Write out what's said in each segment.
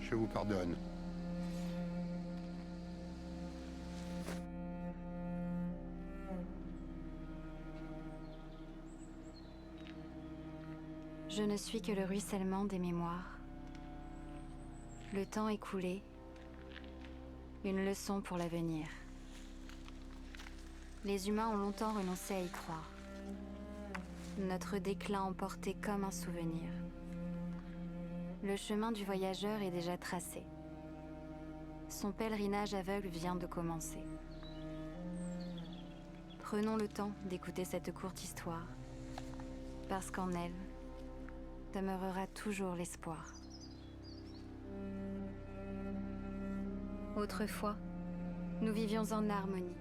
je vous pardonne. Je ne suis que le ruissellement des mémoires. Le temps écoulé, une leçon pour l'avenir. Les humains ont longtemps renoncé à y croire. Notre déclin emporté comme un souvenir. Le chemin du voyageur est déjà tracé. Son pèlerinage aveugle vient de commencer. Prenons le temps d'écouter cette courte histoire, parce qu'en elle demeurera toujours l'espoir. Autrefois, nous vivions en harmonie,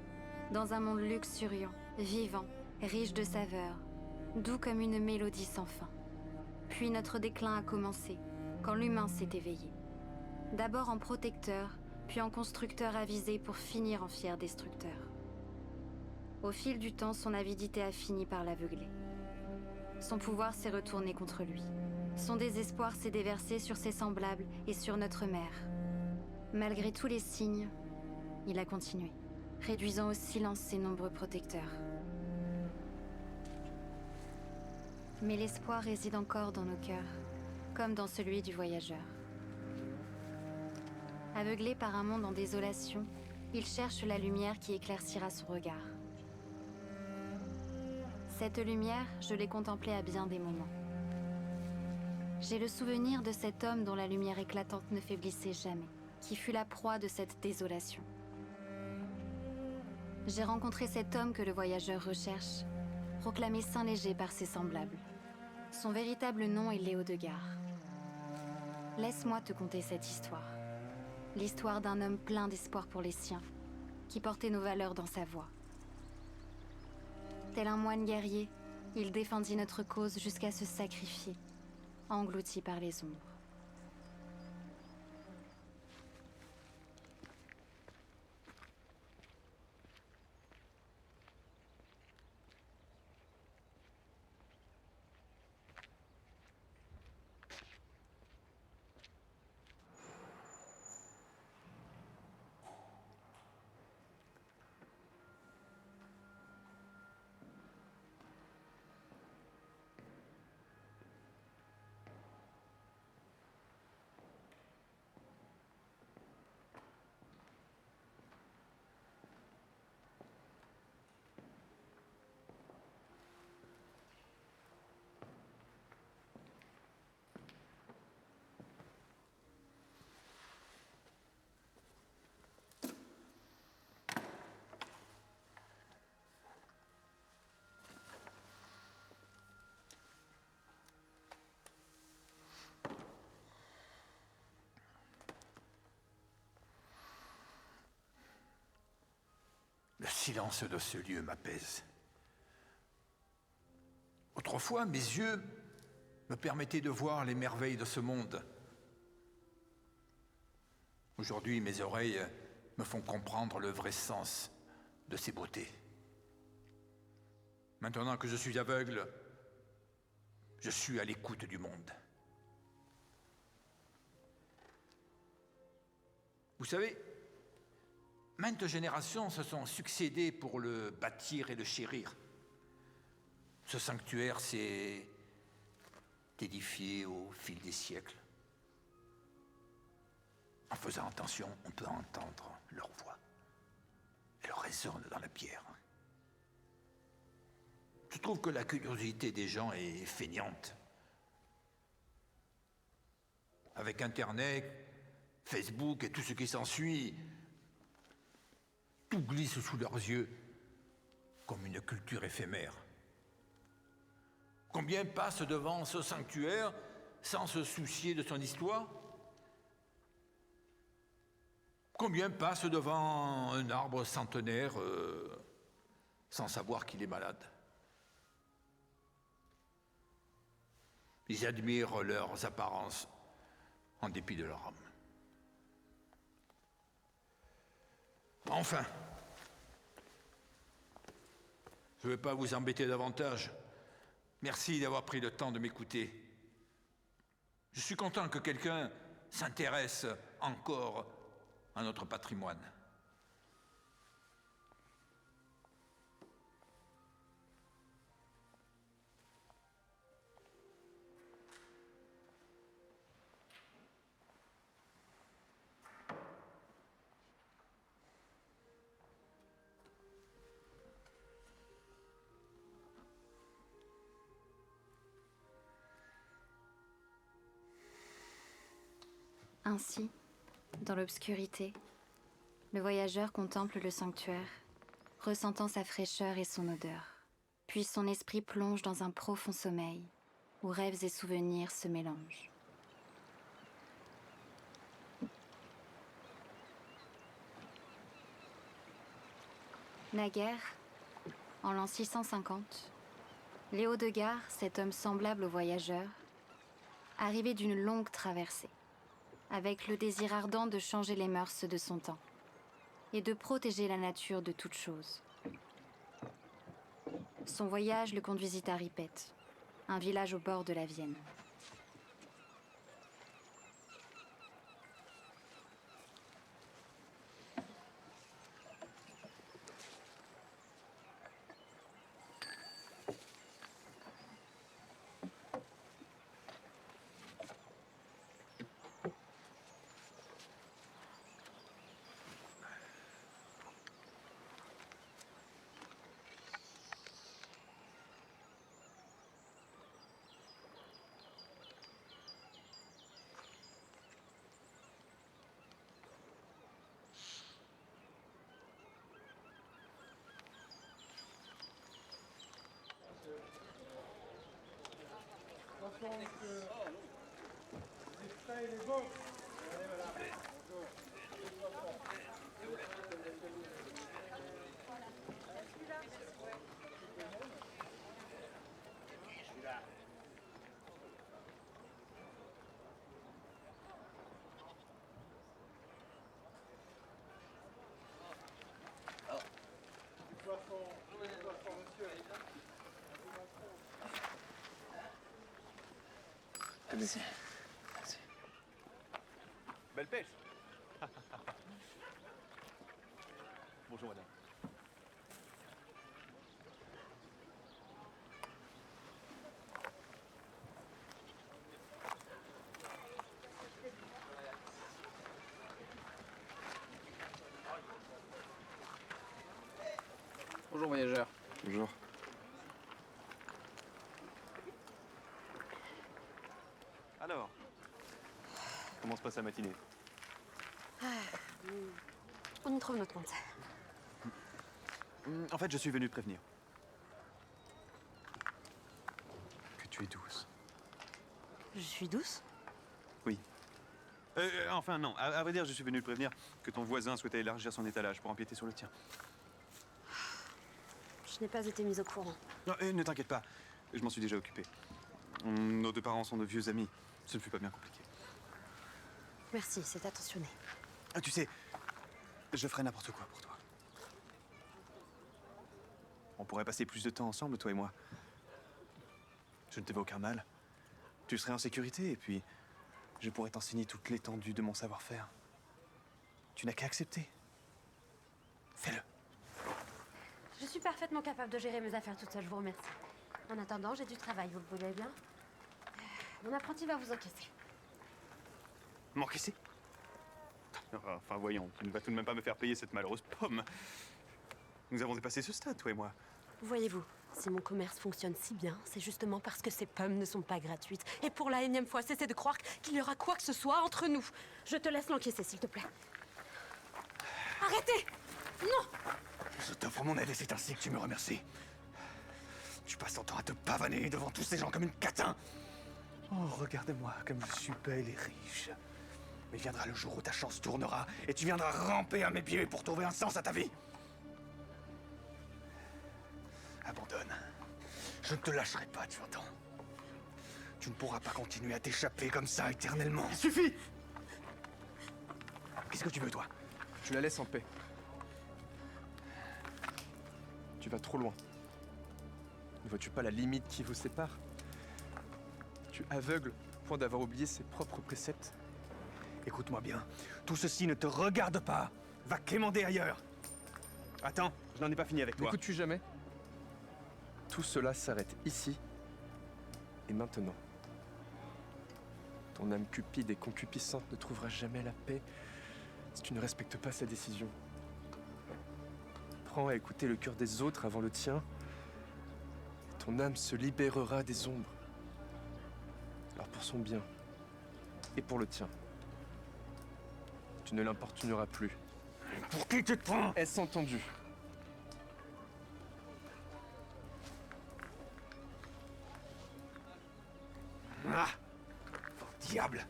dans un monde luxuriant, vivant, riche de saveurs, doux comme une mélodie sans fin. Puis notre déclin a commencé, quand l'humain s'est éveillé. D'abord en protecteur, puis en constructeur avisé pour finir en fier destructeur. Au fil du temps, son avidité a fini par l'aveugler. Son pouvoir s'est retourné contre lui. Son désespoir s'est déversé sur ses semblables et sur notre mère. Malgré tous les signes, il a continué, réduisant au silence ses nombreux protecteurs. Mais l'espoir réside encore dans nos cœurs, comme dans celui du voyageur. Aveuglé par un monde en désolation, il cherche la lumière qui éclaircira son regard. Cette lumière, je l'ai contemplée à bien des moments. J'ai le souvenir de cet homme dont la lumière éclatante ne faiblissait jamais, qui fut la proie de cette désolation. J'ai rencontré cet homme que le voyageur recherche, proclamé saint léger par ses semblables. Son véritable nom est Léo de Gare. Laisse-moi te conter cette histoire. L'histoire d'un homme plein d'espoir pour les siens, qui portait nos valeurs dans sa voix. Tel un moine guerrier, il défendit notre cause jusqu'à se sacrifier, englouti par les ombres. Le silence de ce lieu m'apaise. Autrefois, mes yeux me permettaient de voir les merveilles de ce monde. Aujourd'hui, mes oreilles me font comprendre le vrai sens de ces beautés. Maintenant que je suis aveugle, je suis à l'écoute du monde. Vous savez, maintes générations se sont succédées pour le bâtir et le chérir. Ce sanctuaire s'est édifié au fil des siècles. En faisant attention, on peut entendre leur voix. Elle résonne dans la pierre. Je trouve que la curiosité des gens est feignante. Avec Internet, Facebook et tout ce qui s'ensuit, tout glisse sous leurs yeux comme une culture éphémère. Combien passent devant ce sanctuaire sans se soucier de son histoire? Combien passent devant un arbre centenaire sans savoir qu'il est malade? Ils admirent leurs apparences en dépit de leur âme. Enfin, je ne vais pas vous embêter davantage. Merci d'avoir pris le temps de m'écouter. Je suis content que quelqu'un s'intéresse encore à notre patrimoine. Ainsi, dans l'obscurité, le voyageur contemple le sanctuaire, ressentant sa fraîcheur et son odeur. Puis son esprit plonge dans un profond sommeil, où rêves et souvenirs se mélangent. Naguère, en l'an 650, Léo de Gare, cet homme semblable au voyageur, arrivait d'une longue traversée, avec le désir ardent de changer les mœurs de son temps et de protéger la nature de toute chose. Son voyage le conduisit à Ripette, un village au bord de la Vienne. Merci. Belle pêche. Bonjour madame. Bonjour voyageur. Bonjour. Alors, comment se passe la matinée? On y trouve notre compte. En fait, je suis venu te prévenir. Que tu es douce. Je suis douce. Oui. Enfin, non. À vrai dire, je suis venu te prévenir que ton voisin souhaitait élargir son étalage pour empiéter sur le tien. Je n'ai pas été mise au courant. Non, ne t'inquiète pas. Je m'en suis déjà occupé. Nos deux parents sont de vieux amis. Ce ne fut pas bien compliqué. Merci, c'est attentionné. Ah, tu sais, je ferais n'importe quoi pour toi. On pourrait passer plus de temps ensemble, toi et moi. Je ne te veux aucun mal. Tu serais en sécurité et puis je pourrais t'enseigner toute l'étendue de mon savoir-faire. Tu n'as qu'à accepter. Fais-le. Je suis parfaitement capable de gérer mes affaires toute seule, je vous remercie. En attendant, j'ai du travail, vous le voulez bien. Mon apprenti va vous encaisser. M'encaisser? Enfin, voyons, tu ne vas tout de même pas me faire payer cette malheureuse pomme. Nous avons dépassé ce stade, toi et moi. Voyez-vous, si mon commerce fonctionne si bien, c'est justement parce que ces pommes ne sont pas gratuites. Et pour la énième fois, cessez de croire qu'il y aura quoi que ce soit entre nous. Je te laisse l'encaisser, s'il te plaît. Arrêtez! Non! Je t'offre mon aide et c'est ainsi que tu me remercies. Tu passes ton temps à te pavaner devant tous ces gens comme une catin. Oh, regarde-moi comme je suis belle et riche. Mais viendra le jour où ta chance tournera et tu viendras ramper à mes pieds pour trouver un sens à ta vie. Abandonne. Je ne te lâcherai pas, tu entends? Tu ne pourras pas continuer à t'échapper comme ça éternellement. Il suffit! Qu'est-ce que tu veux, toi? Tu la laisses en paix. Tu vas trop loin. Ne vois-tu pas la limite qui vous sépare? Tu aveugles au point d'avoir oublié ses propres préceptes. Écoute-moi bien, tout ceci ne te regarde pas. Va quémander ailleurs. Attends, je n'en ai pas fini avec toi. M'écoutes-tu jamais? Tout cela s'arrête ici et maintenant. Ton âme cupide et concupiscente ne trouvera jamais la paix si tu ne respectes pas sa décision. Prends à écouter le cœur des autres avant le tien, et ton âme se libérera des ombres. Alors pour son bien et pour le tien, tu ne l'importuneras plus. Pour qui tu te prends? Est-ce entendu? Ah! Oh, diable!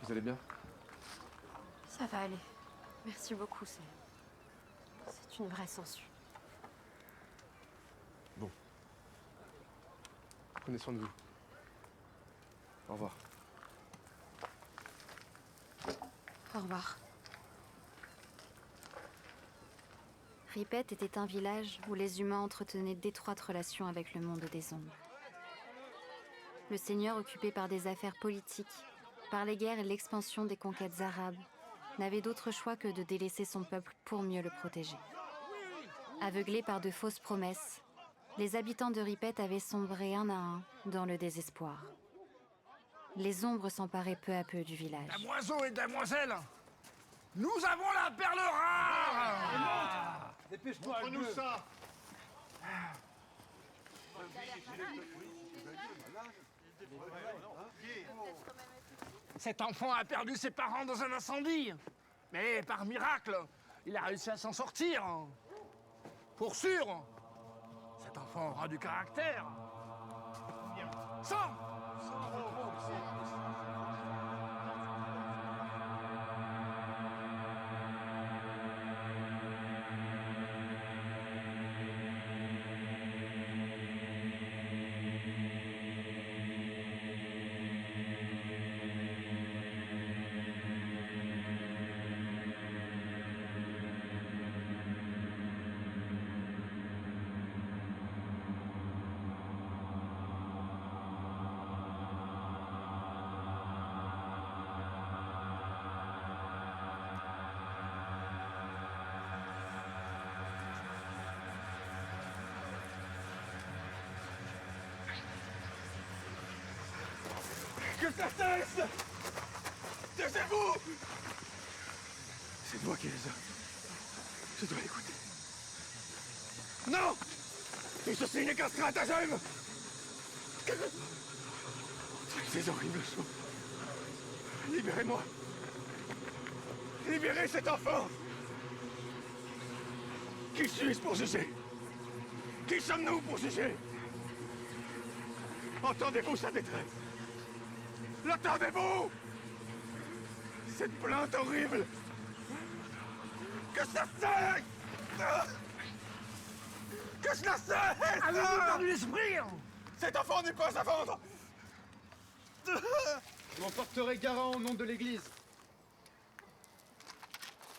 Vous allez bien? Ça va aller. Merci beaucoup, c'est une vraie sangsue. Prenez soin de vous. Au revoir. Au revoir. Ripet était un village où les humains entretenaient d'étroites relations avec le monde des ombres. Le seigneur, occupé par des affaires politiques, par les guerres et l'expansion des conquêtes arabes, n'avait d'autre choix que de délaisser son peuple pour mieux le protéger. Aveuglés par de fausses promesses, les habitants de Ripet avaient sombré un à un dans le désespoir. Les ombres s'emparaient peu à peu du village. Damoiseaux et damoiselles, nous avons la perle rare. Dépêche-toi, montre-nous ça. Cet enfant a perdu ses parents dans un incendie. Mais par miracle, il a réussi à s'en sortir. Pour sûr, cet enfant aura du caractère. Sang! Que ça cesse! Taisez-vous! C'est moi qui les ai. Je dois écouter. Non! Tout ceci n'est qu'un stratagème! Ces horribles choses. Libérez-moi! Libérez cet enfant! Qui suis-je pour juger? Qui sommes-nous pour juger? Entendez-vous sa détresse? L'entendez-vous? Cette plainte horrible! Que ça cesse! Que cela cesse! Avez-vous perdu l'esprit? Cet enfant n'est pas à vendre! Je m'emporterai garant au nom de l'Église.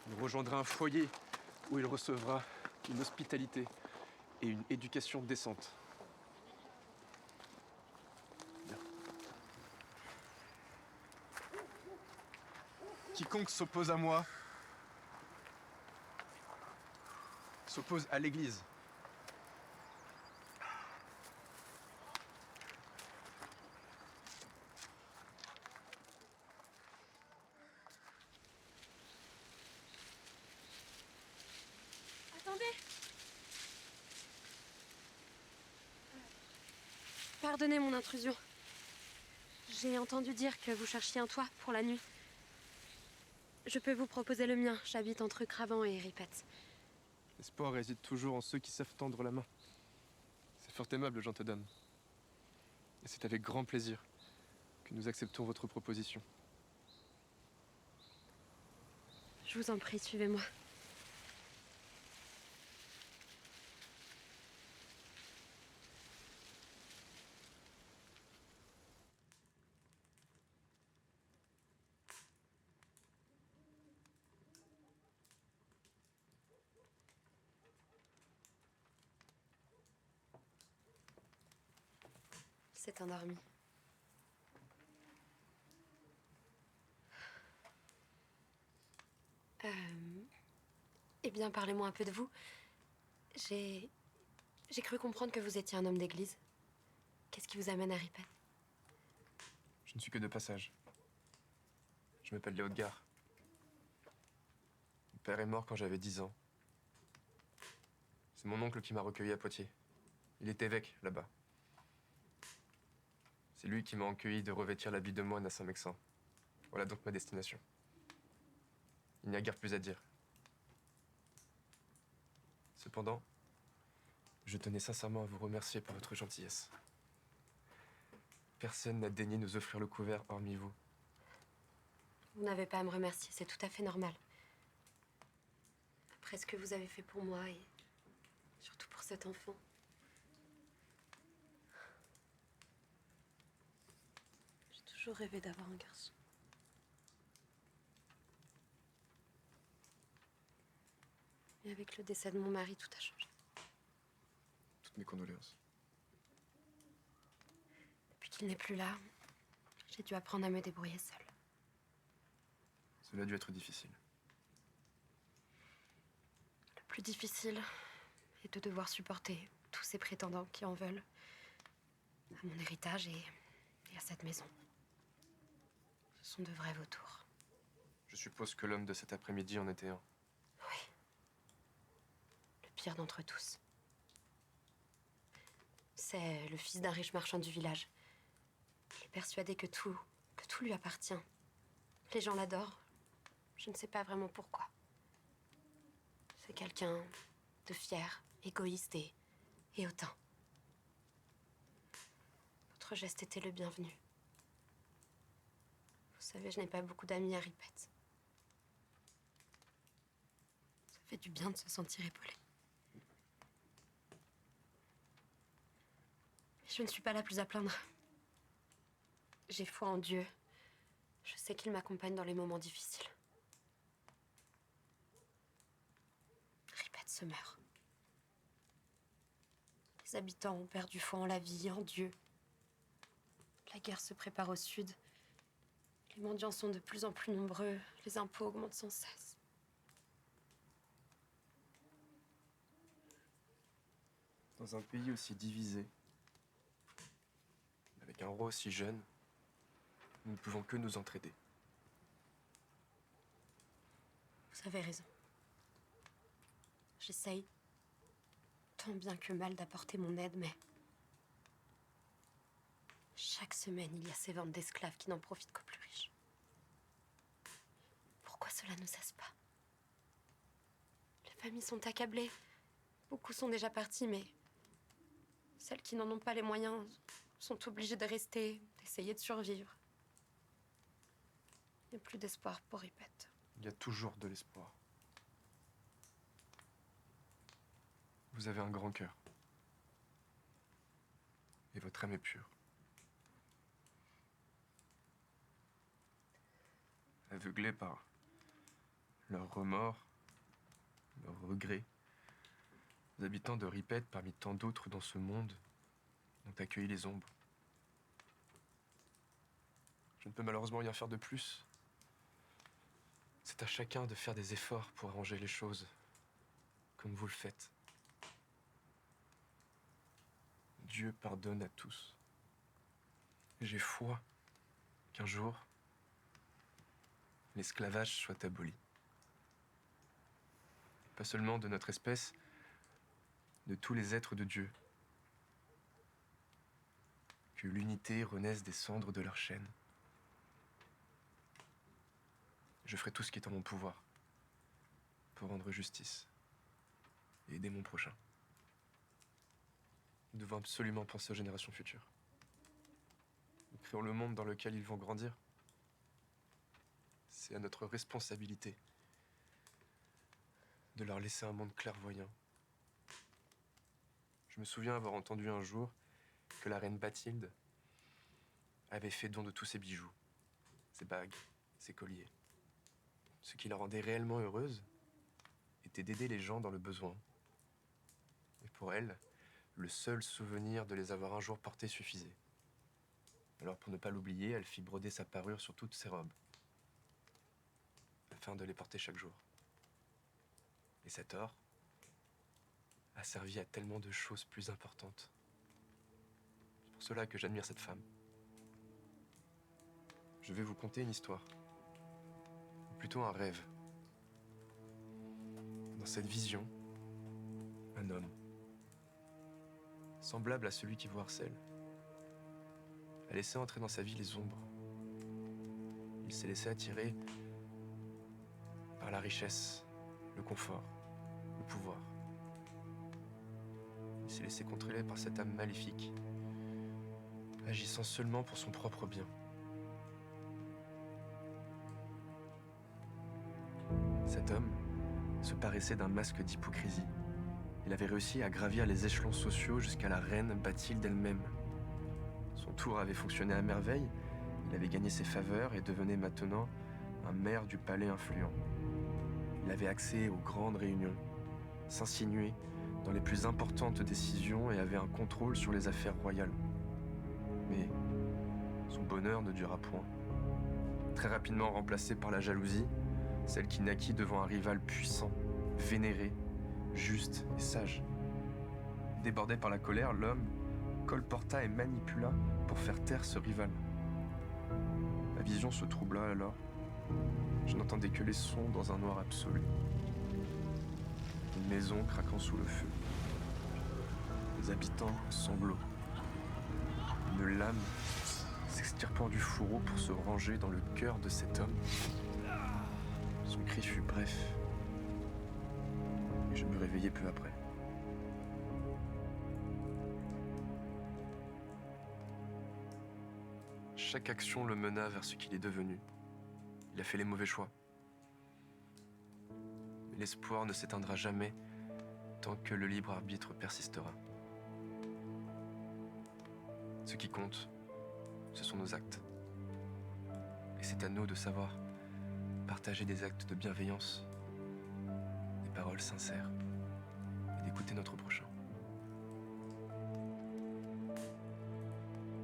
Il rejoindra un foyer où il recevra une hospitalité et une éducation décente. Quiconque s'oppose à moi s'oppose à l'Église. Attendez! Pardonnez mon intrusion. J'ai entendu dire que vous cherchiez un toit pour la nuit. Je peux vous proposer le mien. J'habite entre Cravant et Ripet. L'espoir réside toujours en ceux qui savent tendre la main. C'est fort aimable, j'en te donne. Et c'est avec grand plaisir que nous acceptons votre proposition. Je vous en prie, suivez-moi. s'est endormi. Eh bien, parlez-moi un peu de vous. J'ai cru comprendre que vous étiez un homme d'église. Qu'est-ce qui vous amène à Ripet? Je ne suis que de passage. Je m'appelle Léo de Gare. Mon père est mort quand j'avais 10 ans. C'est mon oncle qui m'a recueilli à Poitiers. Il est évêque, là-bas. C'est lui qui m'a accueilli de revêtir l'habit de moine à Saint-Mexin. Voilà donc ma destination. Il n'y a guère plus à dire. Cependant, je tenais sincèrement à vous remercier pour votre gentillesse. Personne n'a daigné nous offrir le couvert hormis vous. Vous n'avez pas à me remercier, c'est tout à fait normal. Après ce que vous avez fait pour moi et surtout pour cet enfant. J'ai toujours rêvé d'avoir un garçon. Et avec le décès de mon mari, tout a changé. Toutes mes condoléances. Depuis qu'il n'est plus là, j'ai dû apprendre à me débrouiller seule. Cela a dû être difficile. Le plus difficile est de devoir supporter tous ces prétendants qui en veulent à mon héritage et à cette maison. Ce sont de vrais vautours. Je suppose que l'homme de cet après-midi en était un. Oui. Le pire d'entre tous. C'est le fils d'un riche marchand du village. Il est persuadé que tout lui appartient. Les gens l'adorent. Je ne sais pas vraiment pourquoi. C'est quelqu'un de fier, égoïste et hautain. Votre geste était le bienvenu. Vous savez, je n'ai pas beaucoup d'amis à Ripet. Ça fait du bien de se sentir épaulé. Mais je ne suis pas la plus à plaindre. J'ai foi en Dieu. Je sais qu'il m'accompagne dans les moments difficiles. Ripet se meurt. Les habitants ont perdu foi en la vie, en Dieu. La guerre se prépare au sud. Les mendiants sont de plus en plus nombreux. Les impôts augmentent sans cesse. Dans un pays aussi divisé, avec un roi aussi jeune, nous ne pouvons que nous entraider. Vous avez raison. J'essaye, tant bien que mal, d'apporter mon aide, mais chaque semaine, il y a ces ventes d'esclaves qui n'en profitent qu'aux plus riches. Pourquoi cela ne cesse pas? Les familles sont accablées. Beaucoup sont déjà parties, mais celles qui n'en ont pas les moyens sont obligées de rester, d'essayer de survivre. Il n'y a plus d'espoir pour Ripet. Il y a toujours de l'espoir. Vous avez un grand cœur. Et votre âme est pure. Aveuglés par leurs remords, leurs regrets, les habitants de Ripet, parmi tant d'autres dans ce monde, ont accueilli les ombres. Je ne peux malheureusement rien faire de plus. C'est à chacun de faire des efforts pour arranger les choses, comme vous le faites. Dieu pardonne à tous. J'ai foi qu'un jour, l'esclavage soit aboli. Pas seulement de notre espèce, de tous les êtres de Dieu. Que l'unité renaisse des cendres de leur chaîne. Je ferai tout ce qui est en mon pouvoir pour rendre justice et aider mon prochain. Nous devons absolument penser aux générations futures. Nous créons le monde dans lequel ils vont grandir. C'est à notre responsabilité de leur laisser un monde clairvoyant. Je me souviens avoir entendu un jour que la reine Bathilde avait fait don de tous ses bijoux, ses bagues, ses colliers. Ce qui la rendait réellement heureuse était d'aider les gens dans le besoin. Et pour elle, le seul souvenir de les avoir un jour portés suffisait. Alors pour ne pas l'oublier, elle fit broder sa parure sur toutes ses robes, afin de les porter chaque jour. Et cet or a servi à tellement de choses plus importantes. C'est pour cela que j'admire cette femme. Je vais vous conter une histoire, ou plutôt un rêve. Dans cette vision, un homme, semblable à celui qui vous harcèle, a laissé entrer dans sa vie les ombres. Il s'est laissé attirer par la richesse, le confort, le pouvoir. Il s'est laissé contrôler par cette âme maléfique, agissant seulement pour son propre bien. Cet homme se paraissait d'un masque d'hypocrisie. Il avait réussi à gravir les échelons sociaux jusqu'à la reine Bathilde elle-même. Son tour avait fonctionné à merveille, il avait gagné ses faveurs et devenait maintenant un maire du palais influent. Il avait accès aux grandes réunions, s'insinuait dans les plus importantes décisions et avait un contrôle sur les affaires royales. Mais son bonheur ne dura point. Très rapidement remplacé par la jalousie, celle qui naquit devant un rival puissant, vénéré, juste et sage. Débordé par la colère, l'homme colporta et manipula pour faire taire ce rival. Ma vision se troubla alors. Je n'entendais que les sons dans un noir absolu. Une maison craquant sous le feu. Les habitants en sanglots. Une lame s'extirpant du fourreau pour se ranger dans le cœur de cet homme. Son cri fut bref. Et je me réveillai peu après. Chaque action le mena vers ce qu'il est devenu. Il a fait les mauvais choix. Mais l'espoir ne s'éteindra jamais tant que le libre arbitre persistera. Ce qui compte, ce sont nos actes. Et c'est à nous de savoir partager des actes de bienveillance, des paroles sincères et d'écouter notre prochain.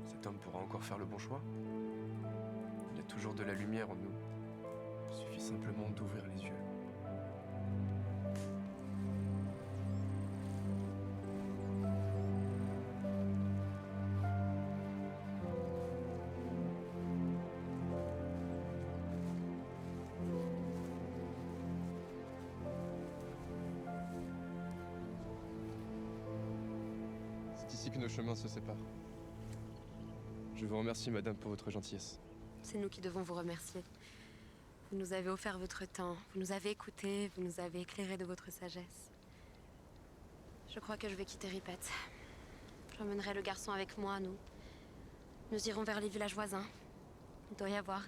Cet homme pourra encore faire le bon choix. Il y a toujours de la lumière en nous. Il suffit simplement d'ouvrir les yeux. C'est ici que nos chemins se séparent. Je vous remercie, madame, pour votre gentillesse. C'est nous qui devons vous remercier. Vous nous avez offert votre temps, vous nous avez écoutés, vous nous avez éclairés de votre sagesse. Je crois que je vais quitter Ripet. J'emmènerai le garçon avec moi, Nous irons vers les villages voisins. Il doit y avoir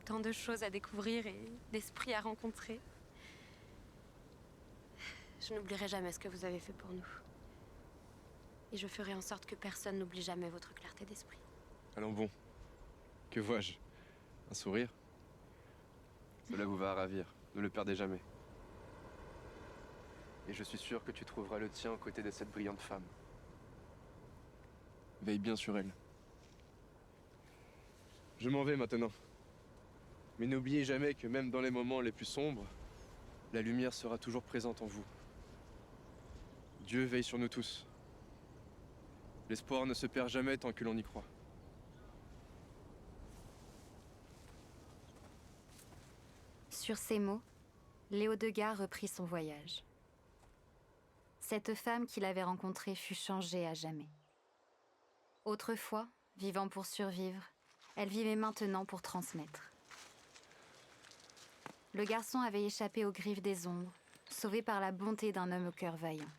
tant de choses à découvrir et d'esprits à rencontrer. Je n'oublierai jamais ce que vous avez fait pour nous. Et je ferai en sorte que personne n'oublie jamais votre clarté d'esprit. Allons bon. Que vois-je? Un sourire? Cela vous va à ravir. Ne le perdez jamais. Et je suis sûr que tu trouveras le tien aux côtés de cette brillante femme. Veille bien sur elle. Je m'en vais maintenant. Mais n'oubliez jamais que même dans les moments les plus sombres, la lumière sera toujours présente en vous. Dieu veille sur nous tous. L'espoir ne se perd jamais tant que l'on y croit. Sur ces mots, Léo Degas reprit son voyage. Cette femme qu'il avait rencontrée fut changée à jamais. Autrefois, vivant pour survivre, elle vivait maintenant pour transmettre. Le garçon avait échappé aux griffes des ombres, sauvé par la bonté d'un homme au cœur vaillant.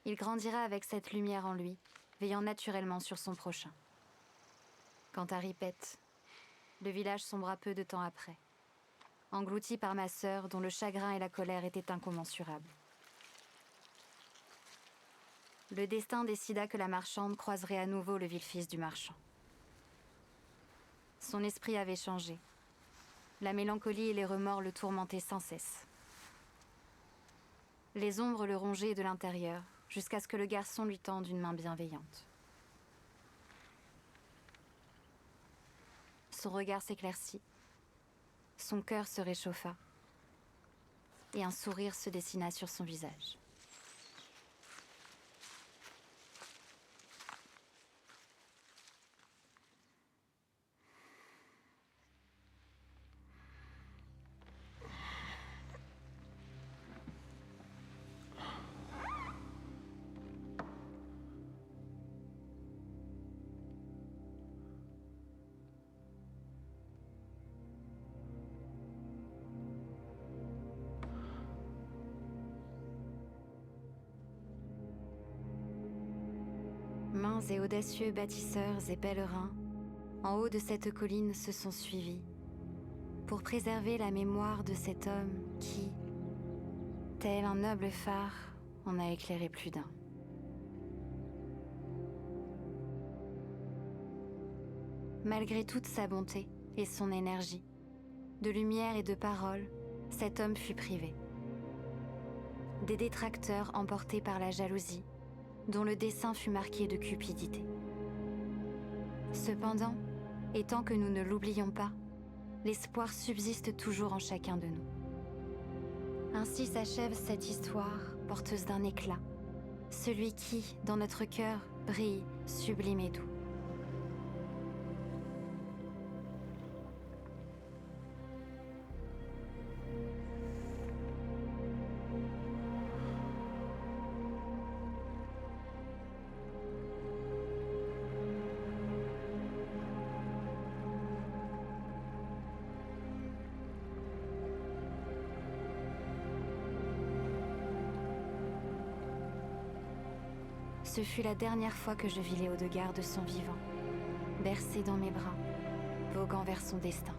Il grandira avec cette lumière en lui, veillant naturellement sur son prochain. Quant à Ripet, le village sombra peu de temps après, englouti par ma sœur dont le chagrin et la colère étaient incommensurables. Le destin décida que la marchande croiserait à nouveau le vil fils du marchand. Son esprit avait changé. La mélancolie et les remords le tourmentaient sans cesse. Les ombres le rongeaient de l'intérieur, jusqu'à ce que le garçon lui tende une main bienveillante. son regard s'éclaircit. Son cœur se réchauffa. Et un sourire se dessina sur son visage. Mains et audacieux bâtisseurs et pèlerins, en haut de cette colline se sont suivis, pour préserver la mémoire de cet homme qui, tel un noble phare, en a éclairé plus d'un. Malgré toute sa bonté et son énergie, de lumière et de parole, cet homme fut privé. Des détracteurs emportés par la jalousie, dont le dessin fut marqué de cupidité. Cependant, et tant que nous ne l'oublions pas, l'espoir subsiste toujours en chacun de nous. Ainsi s'achève cette histoire porteuse d'un éclat, celui qui, dans notre cœur, brille, sublime et doux. Ce fut la dernière fois que je vis Léodegar de son vivant, bercé dans mes bras, voguant vers son destin.